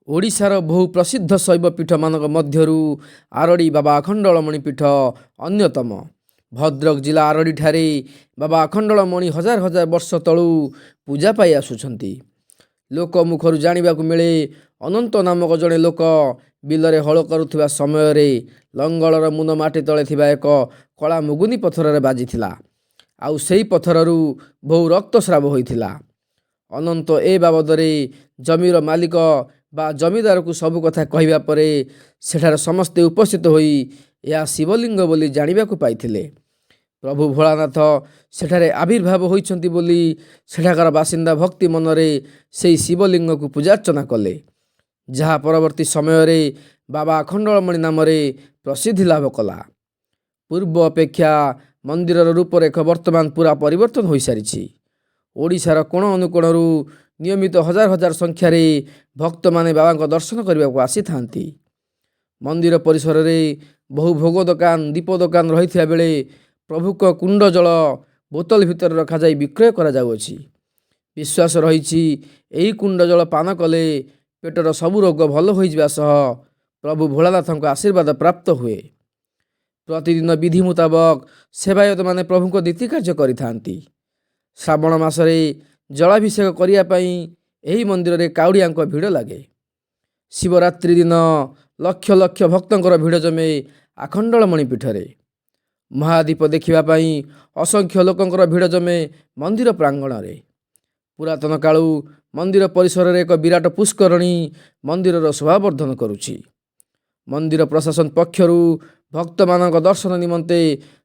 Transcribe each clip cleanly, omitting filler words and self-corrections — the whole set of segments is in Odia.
ଓଡ଼ିଶାର ବହୁ ପ୍ରସିଦ୍ଧ ଶୈବପୀଠ ମାନଙ୍କ ମଧ୍ୟରୁ ଆରଡ଼ି ବାବା ଆଖଣ୍ଡଳମଣି ପୀଠ ଅନ୍ୟତମ। ଭଦ୍ରକ ଜିଲ୍ଲା ଆରଡ଼ିଠାରେ ବାବା ଆଖଣ୍ଡଳମଣି ହଜାର ହଜାର ବର୍ଷ ତଳୁ ପୂଜା ପାଇ ଆସୁଛନ୍ତି। ଲୋକ ମୁଖରୁ ଜାଣିବାକୁ ମିଳେ, ଅନନ୍ତ ନାମକ ଜଣେ ଲୋକ ବିଲରେ ହଳ କରୁଥିବା ସମୟରେ ଲଙ୍ଗଳର ମୁନ ମାଟି ତଳେ ଥିବା ଏକ କଳା ମୁଗୁନି ପଥରରେ ବାଜିଥିଲା, ଆଉ ସେହି ପଥରରୁ ବହୁ ରକ୍ତସ୍ରାବ ହୋଇଥିଲା। ଅନନ୍ତ ଏ ବାବଦରେ ଜମିର ମାଲିକ ବା ଜମିଦାରକୁ ସବୁ କଥା କହିବା ପରେ ସେଠାରେ ସମସ୍ତେ ଉପସ୍ଥିତ ହୋଇ ଏହା ଶିବଲିଙ୍ଗ ବୋଲି ଜାଣିବାକୁ ପାଇଥିଲେ। ପ୍ରଭୁ ଭୋଳାନାଥ ସେଠାରେ ଆବିର୍ଭାବ ହୋଇଛନ୍ତି ବୋଲି ସେଠାକାର ବାସିନ୍ଦା ଭକ୍ତି ମନରେ ସେହି ଶିବଲିଙ୍ଗକୁ ପୂଜାର୍ଚ୍ଚନା କଲେ, ଯାହା ପରବର୍ତ୍ତୀ ସମୟରେ ବାବା ଆଖଣ୍ଡଳମଣି ନାମରେ ପ୍ରସିଦ୍ଧି ଲାଭ କଲା। ପୂର୍ବ ଅପେକ୍ଷା ମନ୍ଦିରର ରୂପରେଖ ବର୍ତ୍ତମାନ ପୁରା ପରିବର୍ତ୍ତନ ହୋଇସାରିଛି। ଓଡ଼ିଶାର କୋଣ ଅନୁକୋଣରୁ ନିୟମିତ ହଜାର ହଜାର ସଂଖ୍ୟାରେ ଭକ୍ତମାନେ ବାବାଙ୍କ ଦର୍ଶନ କରିବାକୁ ଆସିଥାନ୍ତି। ମନ୍ଦିର ପରିସରରେ ବହୁ ଭୋଗ ଦୋକାନ, ଦୀପ ଦୋକାନ ରହିଥିବା ବେଳେ ପ୍ରଭୁଙ୍କ କୁଣ୍ଡ ଜଳ ବୋତଲ ଭିତରେ ରଖାଯାଇ ବିକ୍ରୟ କରାଯାଉଅଛି। ବିଶ୍ୱାସ ରହିଛି, ଏହି କୁଣ୍ଡ ଜଳ ପାନ କଲେ ପେଟର ସବୁ ରୋଗ ଭଲ ହୋଇଯିବା ସହ ପ୍ରଭୁ ଭୋଳାନାଥଙ୍କ ଆଶୀର୍ବାଦ ପ୍ରାପ୍ତ ହୁଏ। ପ୍ରତିଦିନ ବିଧି ମୁତାବକ ସେବାୟତମାନେ ପ୍ରଭୁଙ୍କ ନୀତି କାର୍ଯ୍ୟ କରିଥାନ୍ତି। ଶ୍ରାବଣ ମାସରେ ଜଳାଭିଷେକ କରିବା ପାଇଁ ଏହି ମନ୍ଦିରରେ କାଉଡ଼ିଆଙ୍କ ଭିଡ଼ ଲାଗେ। ଶିବରାତ୍ରି ଦିନ ଲକ୍ଷ ଲକ୍ଷ ଭକ୍ତଙ୍କର ଭିଡ଼ ଜମେ ଆଖଣ୍ଡଳମଣି ପୀଠରେ। ମହାଦୀପ ଦେଖିବା ପାଇଁ ଅସଂଖ୍ୟ ଲୋକଙ୍କର ଭିଡ଼ ଜମେ ମନ୍ଦିର ପ୍ରାଙ୍ଗଣରେ। ପୁରାତନ କାଳୁ ମନ୍ଦିର ପରିସରରେ ଏକ ବିରାଟ ପୁଷ୍କରଣୀ ମନ୍ଦିରର ଶୋଭାବର୍ଦ୍ଧନ କରୁଛି। ମନ୍ଦିର ପ୍ରଶାସନ ପକ୍ଷରୁ ଭକ୍ତମାନଙ୍କ ଦର୍ଶନ ନିମନ୍ତେ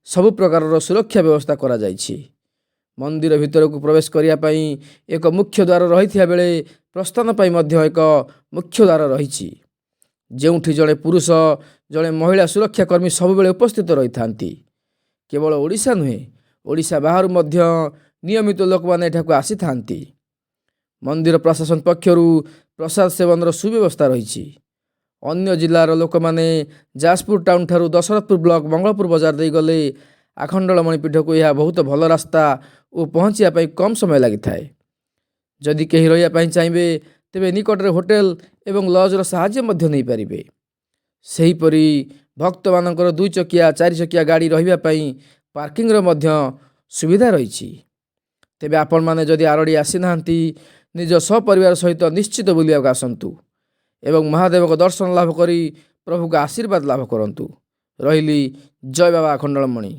ସବୁ ପ୍ରକାରର ସୁରକ୍ଷା ବ୍ୟବସ୍ଥା କରାଯାଇଛି। ମନ୍ଦିର ଭିତରକୁ ପ୍ରବେଶ କରିବା ପାଇଁ ଏକ ମୁଖ୍ୟ ଦ୍ୱାର ରହିଥିବା ବେଳେ ପ୍ରସ୍ଥାନ ପାଇଁ ମଧ୍ୟ ଏକ ମୁଖ୍ୟ ଦ୍ୱାର ରହିଛି, ଯେଉଁଠି ଜଣେ ପୁରୁଷ ଜଣେ ମହିଳା ସୁରକ୍ଷା କର୍ମୀ ସବୁବେଳେ ଉପସ୍ଥିତ ରହିଥାନ୍ତି। କେବଳ ଓଡ଼ିଶା ନୁହେଁ, ଓଡ଼ିଶା ବାହାରୁ ମଧ୍ୟ ନିୟମିତ ଲୋକମାନେ ଏଠାକୁ ଆସିଥାନ୍ତି। ମନ୍ଦିର ପ୍ରଶାସନ ପକ୍ଷରୁ ପ୍ରସାଦ ସେବନର ସୁବ୍ୟବସ୍ଥା ରହିଛି। ଅନ୍ୟ ଜିଲ୍ଲାର ଲୋକମାନେ ଯାଜପୁର ଟାଉନ ଠାରୁ ଦଶରଥପୁର ବ୍ଲକ ମଙ୍ଗଳପୁର ବଜାର ଦେଇ ଗଲେ ଆଖଣ୍ଡଳମଣି ପୀଠକୁ ଏହା ବହୁତ ଭଲ ରାସ୍ତା ଓ ପହଞ୍ଚିବା ପାଇଁ କମ୍ ସମୟ ଲାଗିଥାଏ। ଯଦି କେହି ରହିବା ପାଇଁ ଚାହିଁବେ ତେବେ ନିକଟରେ ହୋଟେଲ ଏବଂ ଲଜର ସାହାଯ୍ୟ ମଧ୍ୟ ନେଇପାରିବେ। ସେହିପରି ଭକ୍ତମାନଙ୍କର 2 ଚକିଆ 4 ଚକିଆ ଗାଡ଼ି ରହିବା ପାଇଁ ପାର୍କିଂର ମଧ୍ୟ ସୁବିଧା ରହିଛି। ତେବେ ଆପଣମାନେ ଯଦି ଆରଡ଼ି ଆସିନାହାନ୍ତି, ନିଜ ସପରିବାର ସହିତ ନିଶ୍ଚିତ ବୁଲିବାକୁ ଆସନ୍ତୁ ଏବଂ ମହାଦେବଙ୍କ ଦର୍ଶନ ଲାଭ କରି ପ୍ରଭୁଙ୍କ ଆଶୀର୍ବାଦ ଲାଭ କରନ୍ତୁ। ରହିଲି, ଜୟ ବାବା ଆଖଣ୍ଡଳମଣି।